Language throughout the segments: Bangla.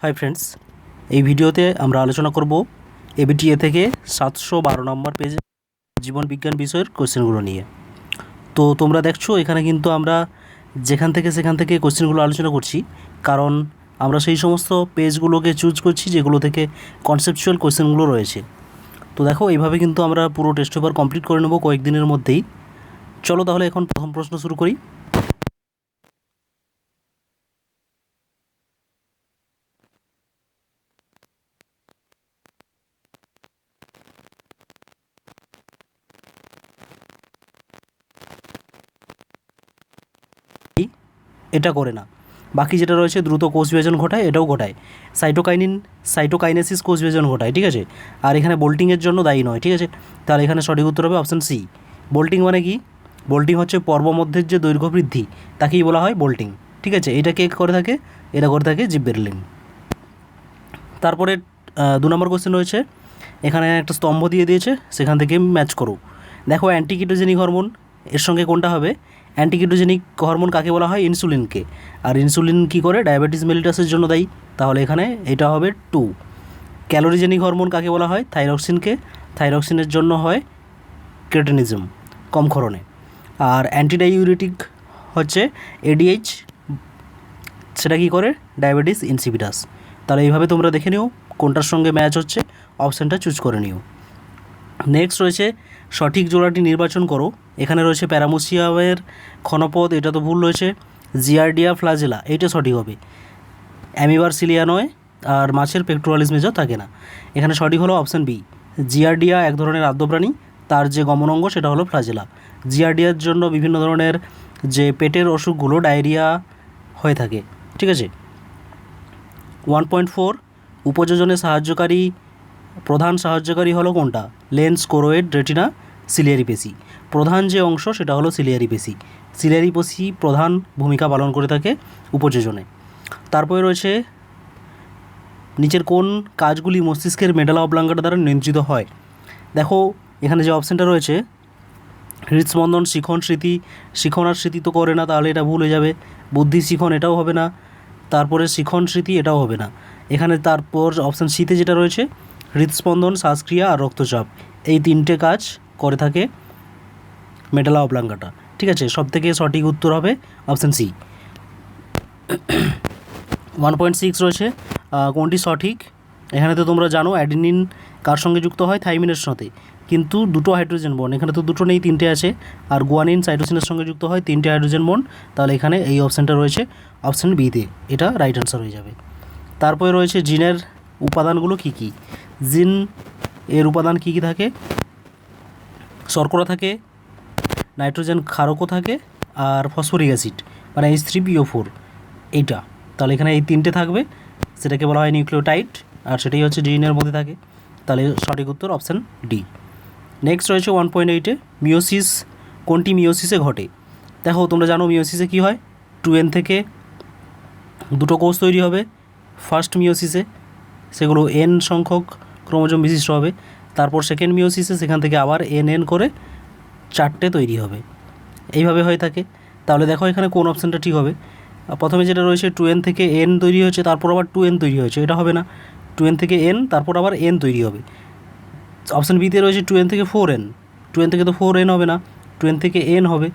হাই ফ্রেন্ডস, এই ভিডিওতে আমরা আলোচনা করব এবিটিএ থেকে 712 নম্বর পেজে জীবন বিজ্ঞান বিষয়ের কোশ্চেনগুলো নিয়ে। তো তোমরা দেখছো এখানে কিন্তু আমরা যেখান থেকে সেখান থেকে কোশ্চেনগুলো আলোচনা করছি, কারণ আমরা সেই সমস্ত পেজগুলোকে চুজ করছি যেগুলো থেকে কনসেপচুয়াল কোশ্চেনগুলো রয়েছে। তো দেখো এইভাবে কিন্তু আমরা পুরো টেস্ট পেপার কমপ্লিট করে নেব কয়েকদিনের মধ্যেই। চলো তাহলে এখন প্রথম প্রশ্ন শুরু করি। এটা করে না, বাকি যেটা রয়েছে দ্রুত কোষ বিভাজন ঘটায়, এটাও ঘটায়। সাইটোকাইনেসিস কোষ বিভাজন ঘটায়, ঠিক আছে। আর এখানে বোল্টিংয়ের জন্য দায়ী নয়, ঠিক আছে। তাহলে এখানে সঠিক উত্তর হবে অপশান সি। বোল্টিং মানে কি? বোল্টিং হচ্ছে পর্বমধ্যের যে দৈর্ঘ্য বৃদ্ধি, তাকেই বলা হয় বোল্টিং, ঠিক আছে। এটা কে করে থাকে? এটা করে থাকে জিববেরেলিন। তারপরে 2 নম্বর কোশ্চেন রয়েছে, এখানে একটা স্তম্ভ দিয়ে দিয়েছে, সেখান থেকে ম্যাচ করো। দেখো অ্যান্টিকিটোজেনিক হরমোন এর সঙ্গে কোনটা হবে? অ্যান্টিকিটোজেনিক হরমোন কাকে বলা হয়? ইনসুলিনকে। আর ইনসুলিন কী করে? ডায়াবেটিস মেলিটাসের জন্য দায়ী, তাহলে এখানে এটা হবে 2। ক্যালোরিজেনিক হরমোন কাকে বলা হয়? থাইরক্সিনকে। থাইরক্সিনের জন্য হয় ক্রেটিনিজম, কম ক্ষরণে। আর অ্যান্টিডাইউরেটিক হচ্ছে এডিএইচ, সেটা কী করে? Diabetes insipidus. তাহলে এইভাবে তোমরা দেখে নিও কোনটার সঙ্গে ম্যাচ হচ্ছে, অপশানটা চুজ করে নিও। নেক্সট রয়েছে সঠিক জোড়াটি নির্বাচন করো। এখানে রয়েছে প্যারামোসিয়ামের ক্ষণপদ, এটা তো ভুল রয়েছে। জিয়ার্ডিয়া ফ্লাজেলা, এইটা সঠিক হবে। অ্যামিবার সিলিয়া নয়, আর মাছের পেক্টোরালিস মেজর থাকে না। এখানে সঠিক হলো অপশান বি। জিয়ার্ডিয়া এক ধরনের আদ্যপ্রাণী, তার যে গমন অঙ্গ সেটা হলো ফ্লাজেলা। জিয়ার্ডিয়ার জন্য বিভিন্ন ধরনের যে পেটের অসুখগুলো, ডায়রিয়া হয়ে থাকে, ঠিক আছে। 1.4 উপযোজনে প্রধান সাহায্যকারী হলো কোনটা? লেন্স, কোরোয়েড, রেটিনা, সিলিয়ারি পেশি। প্রধান যে অংশ সেটা হলো সিলিয়ারি পেশি। সিলিয়ারি পেশি প্রধান ভূমিকা পালন করে থাকে উপযোজনে। তারপরে রয়েছে নিচের কোন কাজগুলি মস্তিষ্কের মেডালা অবলাঙ্গাটা দ্বারা নিয়ন্ত্রিত হয়? দেখো এখানে যে অপশানটা রয়েছে, হৃদস্পন্দন, শিখন, স্মৃতি। শিখন আর স্মৃতি তো করে না, তাহলে এটা ভুল হয়ে যাবে। বুদ্ধি, শিখন, এটাও হবে না। তারপরে শিখন, স্মৃতি, এটাও হবে না। এখানে তারপর অপশান সিতে যেটা রয়েছে, হৃদস্পন্দন, শ্বাসক্রিয়া আর রক্তচাপ, এই 3টে কাজ করে থাকে মেডালা অবলাঙ্গাটা, ঠিক আছে। সব থেকে সঠিক উত্তর হবে অপশান সি। 1.6 রয়েছে, কোনটি সঠিক? এখানে তো তোমরা জানো অ্যাডিনিন কার সঙ্গে যুক্ত হয়? থাইমিনের সাথে, কিন্তু 2টো হাইড্রোজেন বন্ড, এখানে তো 2টো নেই, 3টে আছে। আর গুয়ানিন সাইটোসিনের সঙ্গে যুক্ত হয় 3টে হাইড্রোজেন বন্ড, তাহলে এখানে এই অপশানটা রয়েছে অপশান বিতে, এটা রাইট অ্যান্সার হয়ে যাবে। তারপরে রয়েছে জিনের উপাদানগুলো কী কী? জিন এর উপাদান কী কী থাকে? শর্করা থাকে, নাইট্রোজেন ক্ষারকও থাকে, আর ফসফরিক অ্যাসিড মানে H3PO4, এইটা। তাহলে এখানে এই 3টে থাকবে, সেটাকে বলা হয় নিউক্লিওটাইড, আর সেটাই হচ্ছে জিনের মধ্যে থাকে। তাহলে সঠিক উত্তর অপশান ডি। নেক্সট রয়েছে 1.8-এ, মিওসিস কোনটি মিওসিসে ঘটে? দেখো তোমরা জানো মিওসিসে কী হয়? 2N থেকে 2টো কোষ তৈরি হবে ফার্স্ট মিওসিসে, সেগুলো N সংখ্যক ক্রোমোজোম বিশিষ্ট হবে। তারপর সেকেন্ড মিওসিসে সেখান থেকে আবার NN করে 4টে তৈরি হবে, এইভাবে হয়ে থাকে। তাহলে দেখো এখানে কোন অপশানটা ঠিক হবে? প্রথমে যেটা রয়েছে 2N থেকে N তৈরি হয়েছে, তারপর আবার 2N তৈরি হয়েছে, এটা হবে না। 2N থেকে N, তারপর আবার N তৈরি হবে। অপশান বিতে রয়েছে 2N থেকে 4N, 2N থেকে তো 4N হবে না, 2N থেকে N হবে,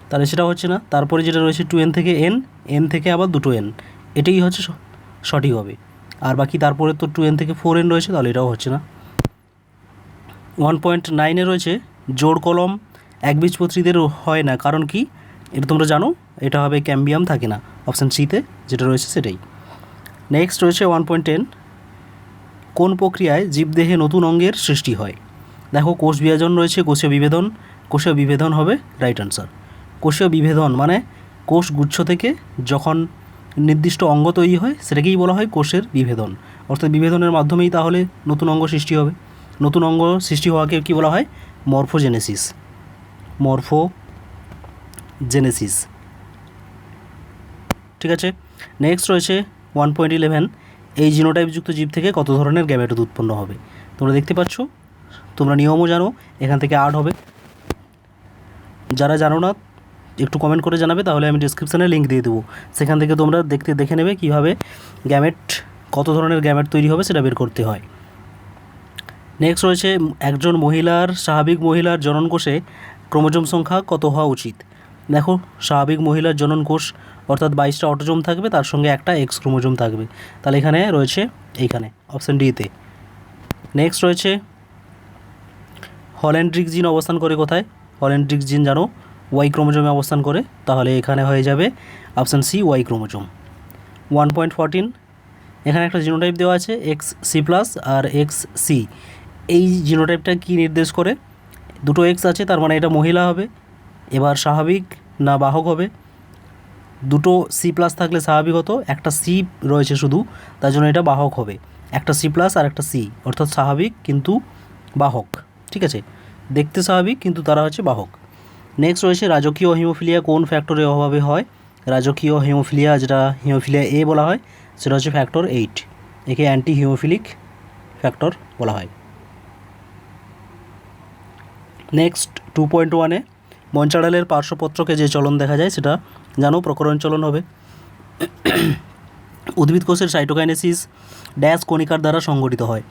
তাহলে সেটা হচ্ছে না। তারপরে যেটা রয়েছে 2N থেকে N, N থেকে আবার 2টো N, এটাই হচ্ছে সঠিক হবে। আর বাকি তারপরে তো 2N থেকে 4N রয়েছে, তাহলে এটাও হচ্ছে না। 1.9-এ রয়েছে জোড় কলম একবীজপত্রীদের হয় না, কারণ কি? এটা তোমরা জানো, এটা হবে ক্যাম্বিয়াম থাকে না, অপশান সিতে যেটা রয়েছে সেটাই। নেক্সট রয়েছে 1.10, কোন প্রক্রিয়ায় জীবদেহে নতুন অঙ্গের সৃষ্টি হয়? দেখো কোষ বিভাজন রয়েছে, কোষীয় বিভেদন। কোষীয় বিভেদন হবে রাইট অ্যান্সার। কোষীয় বিভেদন মানে কোষ গুচ্ছ থেকে যখন নির্দিষ্ট অঙ্গ তৈরি হয় সেটাকেই বলা হয় কোষের বিভেদন। অর্থাৎ বিভেদনের মাধ্যমেই তাহলে নতুন অঙ্গ সৃষ্টি হবে। নতুন অঙ্গ সৃষ্টি হওয়াকে কী বলা হয়? মরফোজেনেসিস। মরফোজেনেসিস, ঠিক আছে। নেক্সট রয়েছে 1.11, এই জিনোটাইপযুক্ত জীব থেকে কত ধরনের গ্যামেট উৎপন্ন হবে? তোমরা দেখতে পাচ্ছ, তোমরা নিয়মও জানো, এখান থেকে 8 হবে। যারা জানো না একটু কমেন্ট করে জানাবে, তাহলে আমি ডিসক্রিপশানে লিঙ্ক দিয়ে দেবো, সেখান থেকে তোমরা দেখে নেবে কীভাবে গ্যামেট কত ধরনের গ্যামেট তৈরি হবে সেটা বের করতে হয়। নেক্সট রয়েছে একজন স্বাভাবিক মহিলার জনন কোষে ক্রোমোজোম সংখ্যা কত হওয়া উচিত। দেখো, স্বাভাবিক মহিলার জনন কোষ অর্থাৎ 22টা অটোজোম থাকবে, তার সঙ্গে একটা এক্স ক্রোমোজোম থাকবে, তাহলে এখানে রয়েছে এইখানে অপশান ডিতে। নেক্সট রয়েছে হল্যান্ড্রিক জিন অবস্থান করে কোথায়। হল্যান্ড্রিক জিন জানো ওয়াই ক্রোমোজোমে অবস্থান করে, তাহলে এখানে হয়ে যাবে অপশান সি ওয়াই ক্রোমোজোম। 1.14 এখানে একটা জিনোটাইপ দেওয়া আছে এক্স সি প্লাস আর এক্স সি। এই জিনোটাইপটা কি নির্দেশ করে, দুটো এক্স আছে তার মানে এটা মহিলা হবে, এবার স্বাভাবিক না বাহক হবে। দুটো সি প্লাস থাকলে স্বাভাবিক হতো, একটা সি রয়েছে শুধু, তার জন্য এটা বাহক হবে। একটা সি প্লাস আর একটা সি, অর্থাৎ স্বাভাবিক কিন্তু বাহক, ঠিক আছে, দেখতে স্বাভাবিক কিন্তু তারা হচ্ছে বাহক। নেক্সট রয়েছে রাজকীয় হিমোফিলিয়া কোন ফ্যাক্টরের অভাবে হয়। রাজকীয় হিমোফিলিয়া, যেটা হিমোফিলিয়া এ বলা হয়, সেটা হচ্ছে ফ্যাক্টর 8, একে অ্যান্টি হিমোফিলিক ফ্যাক্টর বলা হয়। নেক্সট 2.1-এ মঞ্চাডালের পার্শ্বপত্রকে যে চলন দেখা যায় সেটা জানো প্রকরণ চলন হবে। উদ্ভিদ কোষের সাইটোকাইনেসিস ড্যাশ কণিকার দ্বারা সংগঠিত হয়।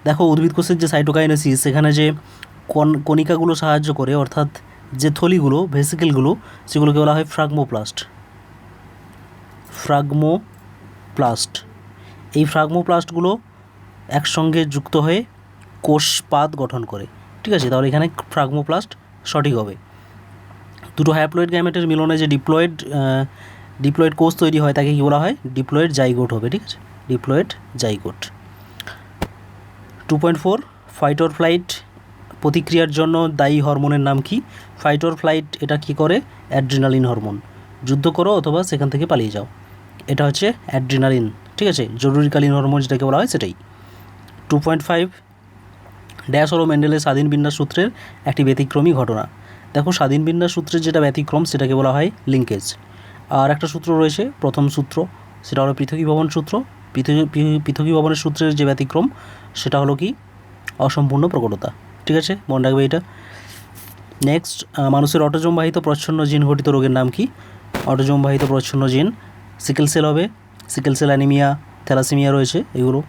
দেখো, উদ্ভিদ কোষের যে সাইটোকাইনেসিস, সেখানে যে কণিকাগুলো সাহায্য করে, অর্থাৎ যে থলিগুলো ভেসিকেলগুলো, সেগুলোকে বলা হয় ফ্রাগমোপ্লাস্ট। এই ফ্রাগমোপ্লাস্টগুলো একসঙ্গে যুক্ত হয়ে কোষপাত গঠন করে, ঠিক আছে, তাহলে এখানে ফ্রাগমোপ্লাস্ট সঠিক হবে। দুটো হ্যাপ্লয়েড গ্যামেটের মিলনে যে ডিপ্লয়েড কোষ তৈরি হয় তাকে কী বলা হয়, ডিপ্লয়েড জাইগোট হবে, ঠিক আছে, diploid zygote. 2.4 fight or flight প্রতিক্রিয়ার জন্য দায়ী হরমোনের নাম কি। ফাইট অর ফ্লাইট এটা কী করে, অ্যাড্রিনালিন হরমোন। যুদ্ধ করো অথবা সেখান থেকে পালিয়ে যাও, এটা হচ্ছে অ্যাড্রিনালিন, ঠিক আছে, জরুরিকালীন হরমোন যেটাকে বলা হয় সেটাই। 2.5 ড্যাশ হলো মেন্ডেলের স্বাধীন বিন্যাস সূত্রের একটি ব্যতিক্রমী ঘটনা। দেখো, স্বাধীন বিন্যাস সূত্রের যেটা ব্যতিক্রম সেটাকে বলা হয় লিঙ্কেজ। আর একটা সূত্র রয়েছে প্রথম সূত্র, সেটা হলো পৃথকীভবন সূত্র। পৃথকীভবনের সূত্রের যে ব্যতিক্রম সেটা হলো কি, অসম্পূর্ণ প্রকটতা, ঠিক আছে, মনে রাখবে এটা। নেক্সট, মানুষের অটোজোমবাহিত প্রচ্ছন্ন জিন ঘটিত রোগের নাম কি। অটোজোমবাহিত প্রচ্ছন্ন জিন সিকেল সেল হবে, সিকেল সেল অ্যানিমিয়া, থ্যালাসেমিয়া রয়েছে এগুলো।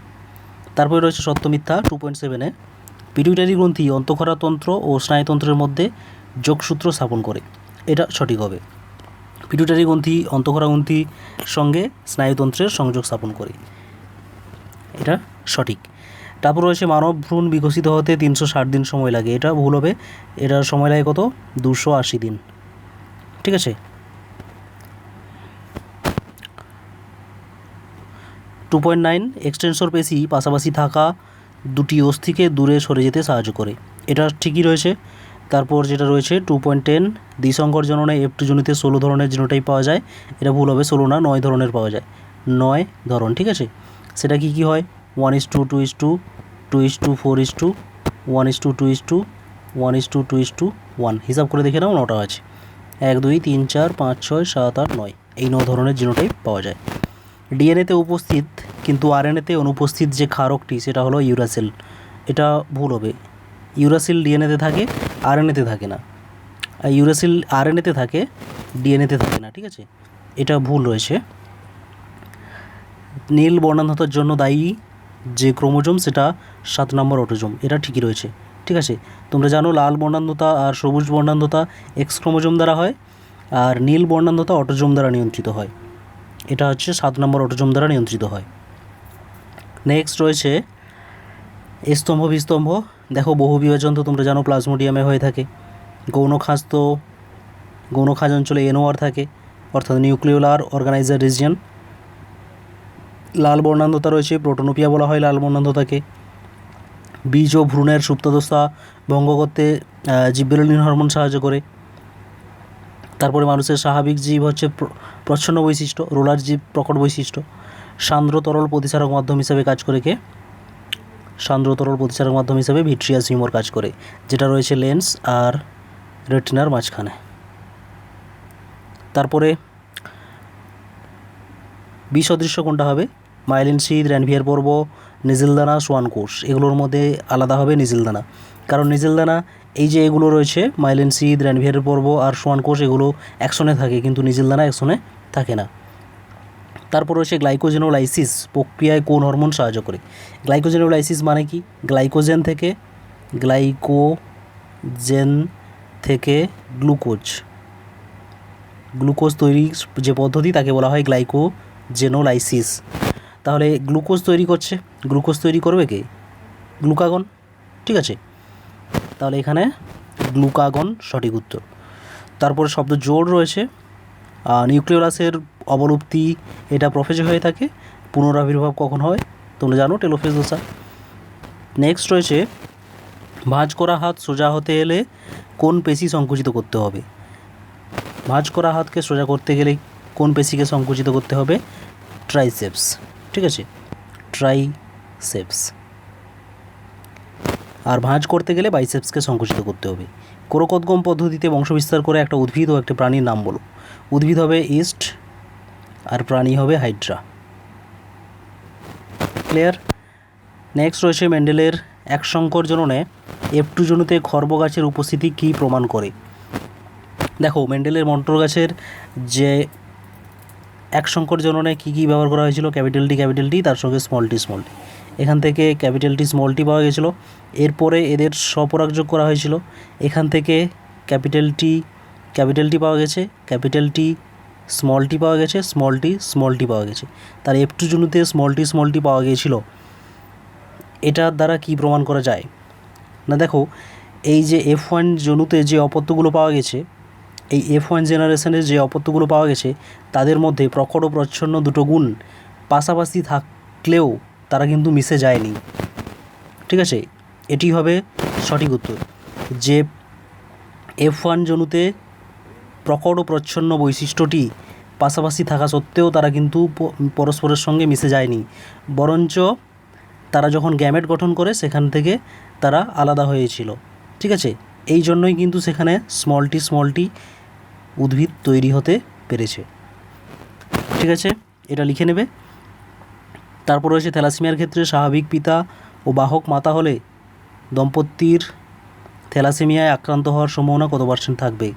তারপরে রয়েছে সত্য মিথ্যা 2.7-এ পিটুইটারি গ্রন্থি অন্তঃক্ষরাতন্ত্র ও স্নায়ুতন্ত্রের মধ্যে যোগসূত্র স্থাপন করে, এটা সঠিক হবে। পিটুইটারি গ্রন্থি অন্তঃক্ষরা গ্রন্থির সঙ্গে স্নায়ুতন্ত্রের সংযোগ স্থাপন করে, এটা সঠিক। তারপর রয়েছে মানব ভ্রূণ বিকশিত হতে 360 দিন সময় লাগে, এটা ভুল হবে, এটার সময় লাগে কত, 280 দিন, ঠিক আছে। 2.9 এক্সটেনসর পেশি পাশাপাশি থাকা দুটি অস্থিকে দূরে সরে যেতে সাহায্য করে, এটা ঠিকই রয়েছে। তারপর যেটা রয়েছে 2.10 দ্বিসংকর জননে F2 জনিতে 16 ধরনের জিনোটাইপ পাওয়া যায়, এটা ভুল হবে, 16 না 9 ধরনের পাওয়া যায়, 9 ধরন, ঠিক আছে। সেটা কি কি হয়, 1:2, 2:2, 2:2, 4:2, 1:2, 2:2, 1:2, 2:2, 1, হিসাব করে দেখে নাও 9টা আছে, 1, 2, 3, 4, 5, 6, 7, 8, 9, এই 9 ধরনের জিনোটাইপ পাওয়া যায়। ডিএনএতে উপস্থিত কিন্তু আরএনএতে অনুপস্থিত যে ক্ষারকটি সেটা হলো ইউরাসিল, এটা ভুল হবে। ইউরাসিল ডিএনএতে থাকে, আরএনএতে থাকে না। ইউরাসিল আরএনএতে থাকে, ডিএনএতে থাকে না, ঠিক আছে, এটা ভুল রয়েছে। নীল বর্ণান্ধতার জন্য দায়ী যে ক্রোমোজোম সেটা 7 নম্বর অটোজোম, এটা ঠিকই রয়েছে, ঠিক আছে। তোমরা জানো লাল বর্ণান্ধতা আর সবুজ বর্ণান্ধতা এক্স ক্রোমোজোম দ্বারা হয়, আর নীল বর্ণান্ধতা অটোজোম দ্বারা নিয়ন্ত্রিত হয়, এটা হচ্ছে 7 নম্বর অটোজোম দ্বারা নিয়ন্ত্রিত হয়। নেক্সট রয়েছে স্তম্ভ বিস্তম্ভ। দেখো, বহু বিভাজন তো তোমরা জানো প্লাজমোডিয়ামে হয়ে থাকে। গৌণখাঁজ অঞ্চলে NOR থাকে, অর্থাৎ নিউক্লিওলার অর্গানাইজার রিজিয়ন। লাল বর্ণান্ধতা রয়েছে, প্রোটোনোপিয়া বলা হয় লাল বর্ণান্ধতাকে। বীজ ও ভ্রূণের সুপ্তাবস্থা ভঙ্গ করতে জিব্বেরেলিন হরমোন সাহায্য করে। তারপরে মানুষের স্বাভাবিক জীব হচ্ছে প্রচ্ছন্ন বৈশিষ্ট্য, রোলার জীব প্রকট বৈশিষ্ট্য। সান্দ্র তরল প্রতিসারক মাধ্যম হিসাবে কাজ করে কে, সান্দ্র তরল প্রতিসারক মাধ্যম হিসাবে ভিট্রিয়াস হিউমার কাজ করে, যেটা রয়েছে লেন্স আর রেটিনার মাঝখানে। তারপরে বিসদৃশ্য কোনটা হবে, মাইলিন শীথ, র্যানভিয়ার পর্ব, নিজিলদানা, সোয়ান কোষ, এগুলোর মধ্যে আলাদা হবে নিজিলদানা, কারণ নিজিলদানা এই যে এগুলো রয়েছে মাইলিন শীথ, র্যানভিয়ার পর্ব আর সোয়ান কোষ, এগুলো অ্যাকশনে থাকে, কিন্তু নিজিলদানা অ্যাকশনে থাকে না। তারপর রয়েছে গ্লাইকোজেনোলাইসিস প্রক্রিয়ায় কোন হরমোন সাহায্য করে। গ্লাইকোজেনোলাইসিস মানে কি? গ্লাইকোজেন থেকে গ্লুকোজ তৈরির যে পদ্ধতি তাকে বলা হয় গ্লাইকোজেনোলাইসিস। তাহলে গ্লুকোজ তৈরি করবে কে? গ্লুকাগন। ঠিক আছে, তাহলে এখানে গ্লুকাগন সঠিক উত্তর। তারপরে শব্দ জোড় রয়েছে। নিউক্লিওলাসের অবলুপ্তি এটা প্রোফেজে হয়ে থাকে। পুনরাবির্ভাব কখন হয়? তোমরা জানো, টেলোফেজ দশা। নেক্সট রয়েছে ভাঁজ করা হাত সোজা হতে এলে কোন পেশি সংকুচিত করতে হবে? ভাঁজ করা হাতকে সোজা করতে গেলে কোন পেশিকে সংকুচিত করতে হবে? ট্রাইসেপস। ঠিক আছে, ট্রাইসেপস। আর ভাঁজ করতে গেলে বাইসেপসকে সংকুচিত করতে হবে। কোরকোদ্গম পদ্ধতিতে বংশবিস্তার করে একটা উদ্ভিদ ও একটা প্রাণীর নাম বলো। উদ্ভিদ হবে ইস্ট আর প্রাণী হবে হাইড্রা। ক্লিয়ার? নেক্সট রয়েছে মেন্ডেলের এক সংকর জননে F2 জনুতে খর্ব গাছের উপস্থিতি কী প্রমাণ করে? দেখো, মেন্ডেলের মন্টর গাছের যে এক সংকর জননে কী কী ব্যবহার করা হয়েছিল? ক্যাপিটাল টি তার সঙ্গে স্মল টি। এখান থেকে ক্যাপিটাল টি স্মল টি পাওয়া গেছিলো। এরপরে এদের স্বপরাগযোগ করা হয়েছিল। এখান থেকে ক্যাপিটাল টি পাওয়া গেছে, ক্যাপিটাল টি স্মল টি পাওয়া গেছে, স্মল টি পাওয়া গেছে। তার F2 জনুতে স্মল টি পাওয়া গিয়েছিল। এটার দ্বারা কি প্রমাণ করা যায়? না দেখো, এই যে F1 জনুতে যে অপত্যগুলো পাওয়া গেছে, এই F1 জেনারেশনের যে অপত্যগুলো পাওয়া গেছে তাদের মধ্যে প্রকট ও প্রচ্ছন্ন দুটো গুণ পাশাপাশি থাকলেও তারা কিন্তু মিশে যায়নি। ঠিক আছে, এটি হবে সঠিক উত্তর, যে F1 জনুতে প্রকট ও প্রচ্ছন্ন বৈশিষ্ট্যটি পাশাপাশি থাকা সত্ত্বেও তারা কিন্তু পরস্পরের সঙ্গে মিশে যায়নি, বরঞ্চ তারা যখন গ্যামেট গঠন করে সেখান থেকে তারা আলাদা হয়েছিল। ঠিক আছে, এই জন্যই কিন্তু সেখানে স্মল টি উদ্ভিদ তৈরি হতে পেরেছে। ঠিক আছে, এটা লিখে নেবে। তারপর রয়েছে থ্যালাসেমিয়ার ক্ষেত্রে স্বাভাবিক পিতা ও বাহক মাতা হলে দম্পতির থ্যালাসেমিয়ায় আক্রান্ত হওয়ার সম্ভাবনা কত % থাকবে?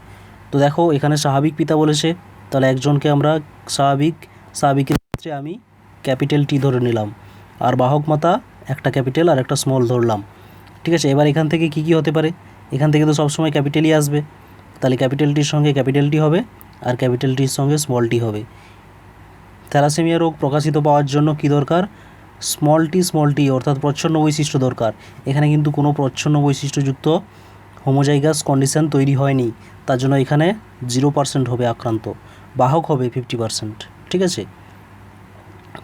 তো দেখো, এখানে স্বাভাবিক পিতা বলেছে, তাহলে একজনকে আমরা স্বাভাবিকের ক্ষেত্রে আমি ক্যাপিটাল টি ধরে নিলাম, আর বাহক মাতা একটা ক্যাপিটাল আর একটা স্মল ধরলাম। ঠিক আছে, এবার এখান থেকে কি হতে পারে? এখান থেকে তো সবসময় ক্যাপিটালই আসবে, তাহলে ক্যাপিটাল টির সঙ্গে ক্যাপিটাল টি হবে আর ক্যাপিটাল টির সঙ্গে স্মল টি হবে। থ্যালাসেমিয়া রোগ প্রকাশিত পাওয়ার জন্য কি দরকার? স্মল টি অর্থাৎ প্রচ্ছন্ন বৈশিষ্ট্য দরকার। এখানে কিন্তু কোনো প্রচ্ছন্ন বৈশিষ্ট্যযুক্ত হোমোজাইগাস কন্ডিশন তৈরি হয়নি, তার জন্য এখানে 0% হবে আক্রান্ত, বাহক হবে 50%। ঠিক আছে,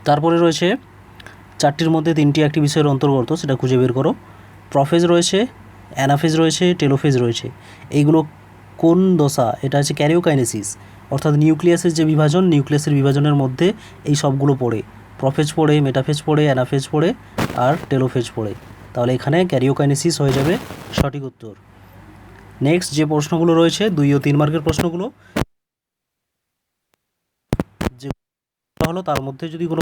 তারপরে রয়েছে 4টির মধ্যে 3টি একটি বিষয়ের অন্তর্গত, সেটা খুঁজে বের করো। প্রোফেজ রয়েছে, অ্যানাফেজ রয়েছে, টেলোফেজ রয়েছে। এইগুলো কোন দশা? এটা হচ্ছে ক্যারিওকাইনেসিস, অর্থাৎ নিউক্লিয়াসের যে বিভাজন, নিউক্লিয়াসের বিভাজনের মধ্যে এই সবগুলো পড়ে। প্রোফেজ পড়ে, মেটাফেজ পড়ে, অ্যানাফেজ পড়ে আর টেলোফেজ পড়ে। তাহলে এখানে ক্যারিওকাইনেসিস হয়ে যাবে সঠিক উত্তর। নেক্সট যে প্রশ্নগুলো রয়েছে 2 ও 3 মার্কের প্রশ্নগুলো, যে হলো তার মধ্যে যদি কোনো